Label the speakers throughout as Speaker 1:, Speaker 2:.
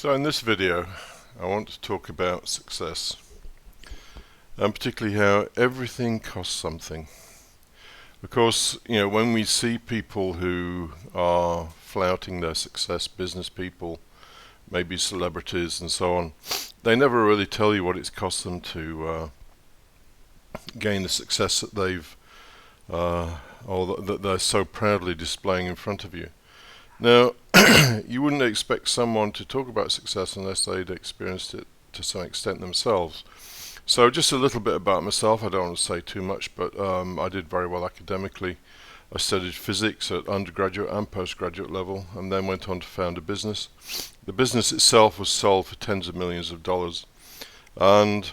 Speaker 1: So in this video I want to talk about success, and particularly how everything costs something. Of course, when we see people who are flouting their success, business people, maybe celebrities and so on, they never really tell you what it's cost them to gain the success that they've or that they're so proudly displaying in front of you. Now, you wouldn't expect someone to talk about success unless they'd experienced it to some extent themselves. So just a little bit about myself. I don't want to say too much, but I did very well academically. I studied physics at undergraduate and postgraduate level, and then went on to found a business. The business itself was sold for tens of millions of dollars, and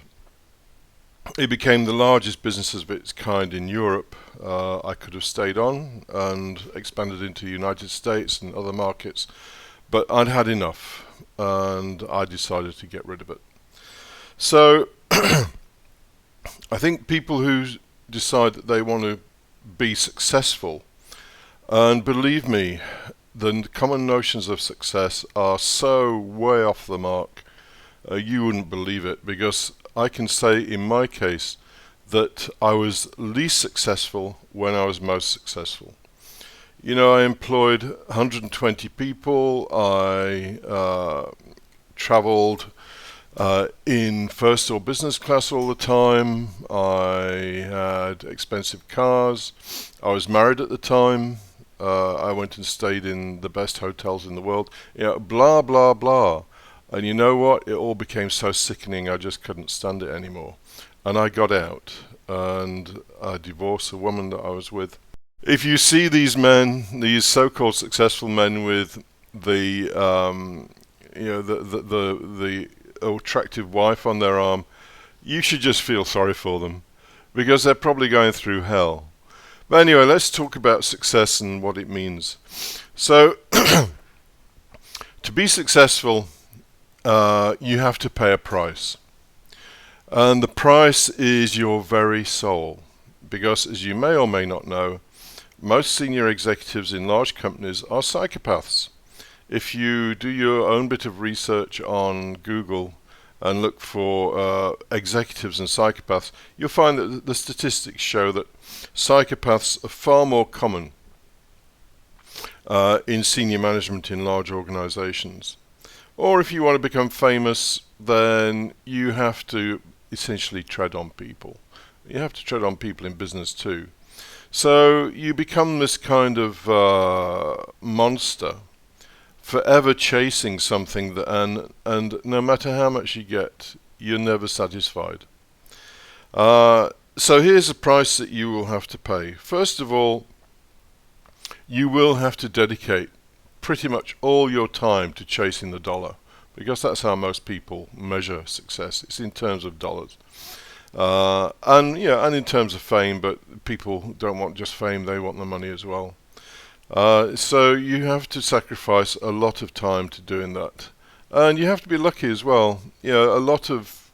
Speaker 1: it became the largest business of its kind in Europe. I could have stayed on and expanded into the United States and other markets, but I'd had enough, and I decided to get rid of it. So I think people who decide that they want to be successful, and believe me, the common notions of success are so way off the mark, you wouldn't believe it, because I can say in my case that I was least successful when I was most successful. I employed 120 people, I traveled in first or business class all the time, I had expensive cars, I was married at the time, I went and stayed in the best hotels in the world, blah blah blah. And you know what? It all became so sickening I just couldn't stand it anymore. And I got out and I divorced the woman that I was with. If you see these men, these so-called successful men with the attractive wife on their arm, you should just feel sorry for them, because they're probably going through hell. But anyway, let's talk about success and what it means. So, to be successful, you have to pay a price, and the price is your very soul, because as you may or may not know, most senior executives in large companies are psychopaths. If you do your own bit of research on Google and look for executives and psychopaths, you'll find that the statistics show that psychopaths are far more common in senior management in large organizations. Or if you want to become famous, then you have to essentially tread on people. You have to tread on people in business too. So you become this kind of monster, forever chasing something that, and no matter how much you get, you're never satisfied. So here's a price that you will have to pay. First of all, you will have to dedicate pretty much all your time to chasing the dollar, because that's how most people measure success. It's in terms of dollars, and in terms of fame. But people don't want just fame; they want the money as well. So you have to sacrifice a lot of time to doing that, and you have to be lucky as well. A lot of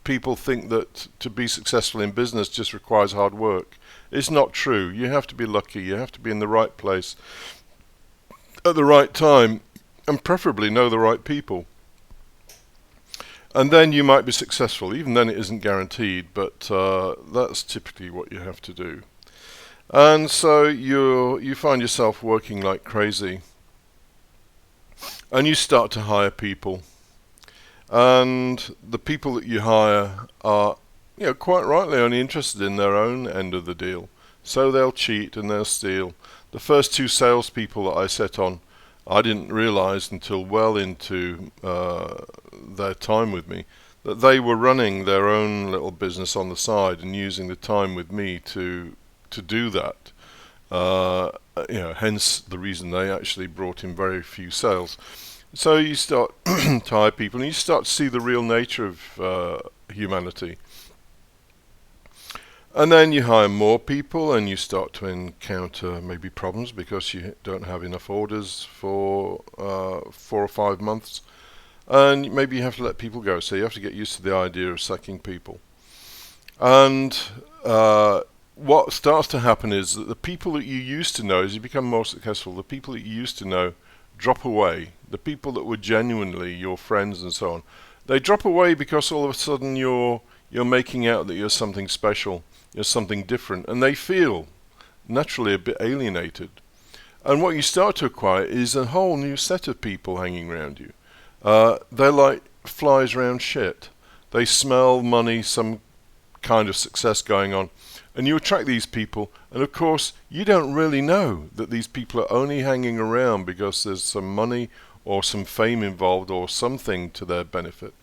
Speaker 1: people think that to be successful in business just requires hard work. It's not true. You have to be lucky. You have to be in the right place at the right time, and preferably know the right people. And then you might be successful. Even then it isn't guaranteed, but that's typically what you have to do. And so you find yourself working like crazy, and you start to hire people, and the people that you hire are quite rightly only interested in their own end of the deal, so they'll cheat and they'll steal. The first two salespeople that I set on, I didn't realize until well into their time with me that they were running their own little business on the side and using the time with me to do that. Hence the reason they actually brought in very few sales. So you start to hire people, and you start to see the real nature of humanity. And then you hire more people, and you start to encounter maybe problems because you don't have enough orders for 4 or 5 months, and maybe you have to let people go. So you have to get used to the idea of sacking people. And what starts to happen is that the people that you used to know, as you become more successful, the people that you used to know drop away. The people that were genuinely your friends and so on, they drop away because all of a sudden you're making out that you're something special, you're something different, and they feel naturally a bit alienated. And what you start to acquire is a whole new set of people hanging around you. They're like flies round shit. They smell money, some kind of success going on, and you attract these people, and of course you don't really know that these people are only hanging around because there's some money or some fame involved or something to their benefit.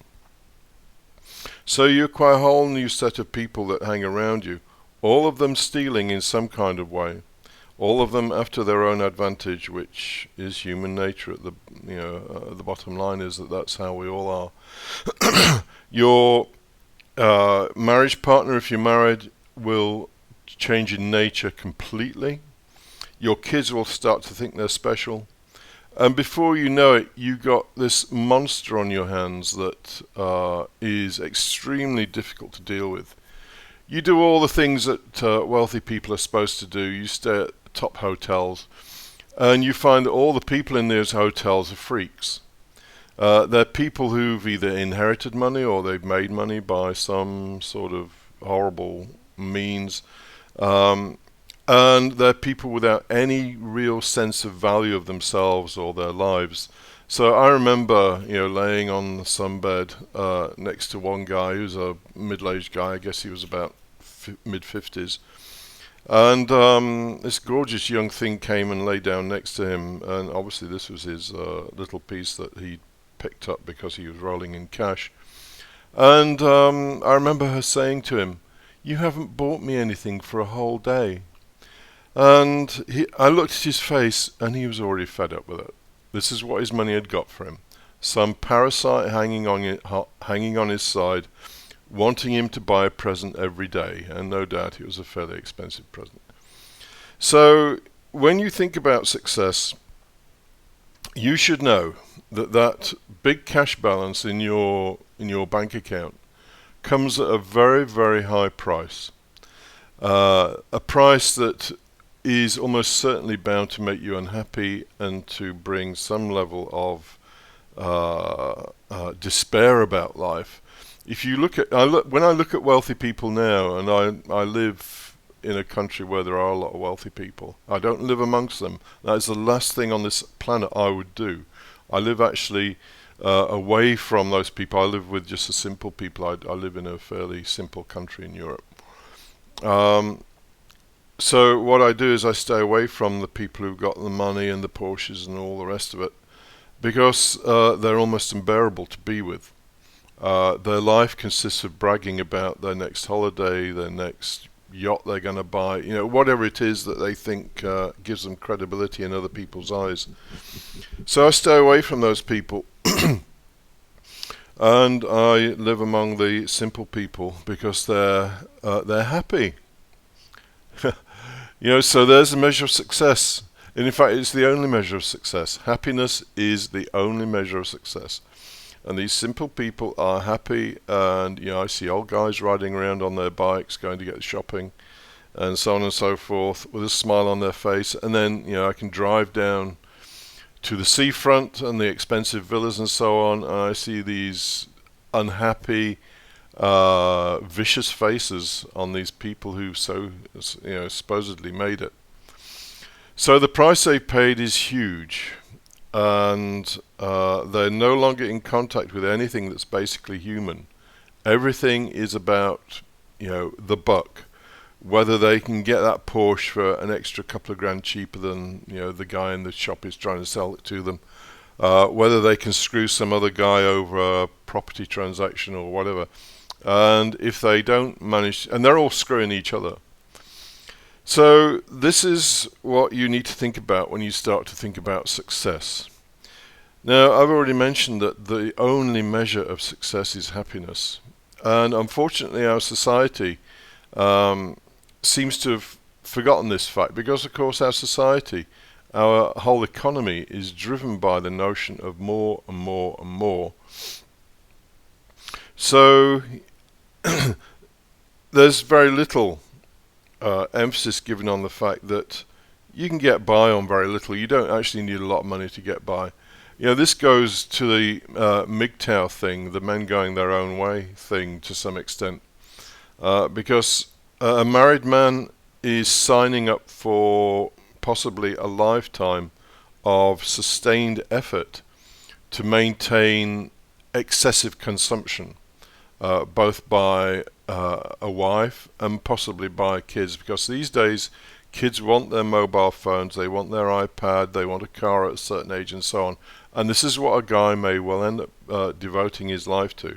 Speaker 1: So you acquire a whole new set of people that hang around you, all of them stealing in some kind of way, all of them after their own advantage, which is human nature. At the bottom line is that that's how we all are. Your marriage partner, if you're married, will change in nature completely. Your kids will start to think they're special. And before you know it, you've got this monster on your hands that is extremely difficult to deal with. You do all the things that wealthy people are supposed to do. You stay at top hotels, and you find that all the people in those hotels are freaks. They're people who've either inherited money or they've made money by some sort of horrible means. And they're people without any real sense of value of themselves or their lives. So I remember, laying on the sunbed next to one guy who's a middle-aged guy. I guess he was about mid-50s. And this gorgeous young thing came and lay down next to him. And obviously this was his little piece that he picked up because he was rolling in cash. And I remember her saying to him, "You haven't bought me anything for a whole day." And I looked at his face, and he was already fed up with it. This is what his money had got for him. Some parasite hanging on his side, wanting him to buy a present every day, and no doubt it was a fairly expensive present. So when you think about success, you should know that big cash balance in your bank account comes at a very, very high price. A price that is almost certainly bound to make you unhappy and to bring some level of despair about life. If you when I look at wealthy people now, and I live in a country where there are a lot of wealthy people, I don't live amongst them. That is the last thing on this planet I would do. I live actually away from those people. I live with just the simple people. I live in a fairly simple country in Europe. So what I do is I stay away from the people who've got the money and the Porsches and all the rest of it, because they're almost unbearable to be with. Their life consists of bragging about their next holiday, their next yacht they're going to buy, whatever it is that they think gives them credibility in other people's eyes. So I stay away from those people. And I live among the simple people because they're happy. So there's a measure of success. And in fact, it's the only measure of success. Happiness is the only measure of success. And these simple people are happy. And, I see old guys riding around on their bikes, going to get shopping, and so on and so forth, with a smile on their face. And then, I can drive down to the seafront and the expensive villas and so on, and I see these unhappy, vicious faces on these people who supposedly made it. So the price they paid is huge, and they're no longer in contact with anything that's basically human. Everything is about the buck, whether they can get that Porsche for an extra couple of grand cheaper than the guy in the shop is trying to sell it to them, whether they can screw some other guy over a property transaction or whatever. And if they don't manage, and they're all screwing each other. So this is what you need to think about when you start to think about success. Now, I've already mentioned that the only measure of success is happiness. And unfortunately, our society seems to have forgotten this fact, because, of course, our society, our whole economy is driven by the notion of more and more and more. So there's very little emphasis given on the fact that you can get by on very little. You don't actually need a lot of money to get by. You know, this goes to the MGTOW thing, the men going their own way thing to some extent, because a married man is signing up for possibly a lifetime of sustained effort to maintain excessive consumption, both by a wife and possibly by kids, because these days kids want their mobile phones, they want their iPad, they want a car at a certain age and so on. And this is what a guy may well end up devoting his life to.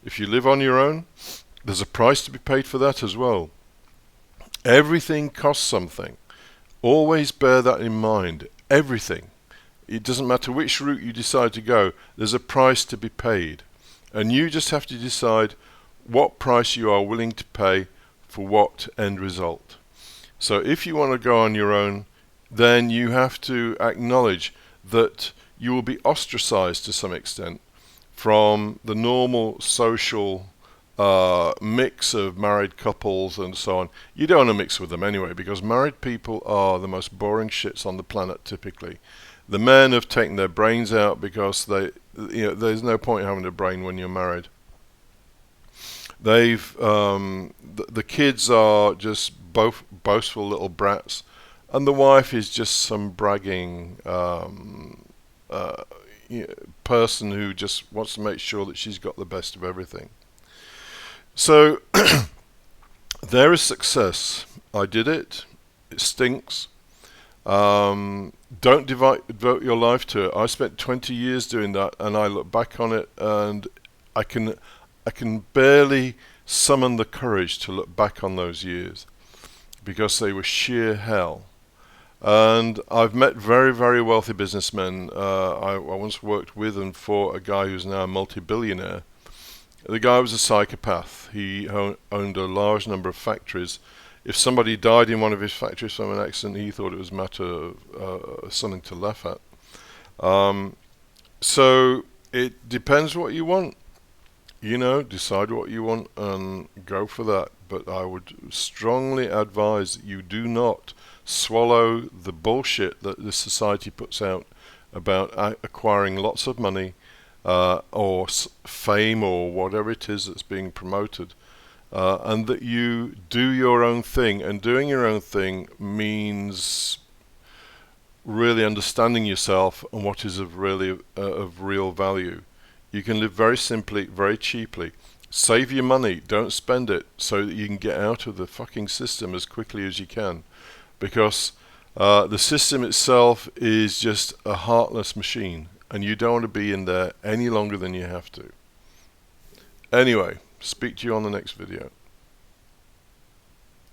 Speaker 1: If you live on your own, there's a price to be paid for that as well. Everything costs something. Always bear that in mind. Everything. It doesn't matter which route you decide to go, there's a price to be paid. And you just have to decide what price you are willing to pay for what end result. So if you want to go on your own, then you have to acknowledge that you will be ostracized to some extent from the normal social mix of married couples and so on. You don't want to mix with them anyway, because married people are the most boring shits on the planet typically. The men have taken their brains out because there's no point having a brain when you're married. The kids are just boastful little brats, and the wife is just some bragging person who just wants to make sure that she's got the best of everything. So there is success. I did it. It stinks. Don't devote your life to it. I spent 20 years doing that, and I look back on it, and I can barely summon the courage to look back on those years, because they were sheer hell. And I've met very, very wealthy businessmen. I once worked with and for a guy who's now a multi-billionaire. The guy was a psychopath. He owned a large number of factories. If somebody died in one of his factories from an accident, he thought it was a matter of something to laugh at. So it depends what you want. You know, decide what you want and go for that. But I would strongly advise that you do not swallow the bullshit that this society puts out about acquiring lots of money or fame or whatever it is that's being promoted, and that you do your own thing. And doing your own thing means really understanding yourself and what is of real value. You can live very simply, very cheaply. Save your money, don't spend it, so that you can get out of the fucking system as quickly as you can. Because the system itself is just a heartless machine, and you don't want to be in there any longer than you have to. Anyway, speak to you on the next video.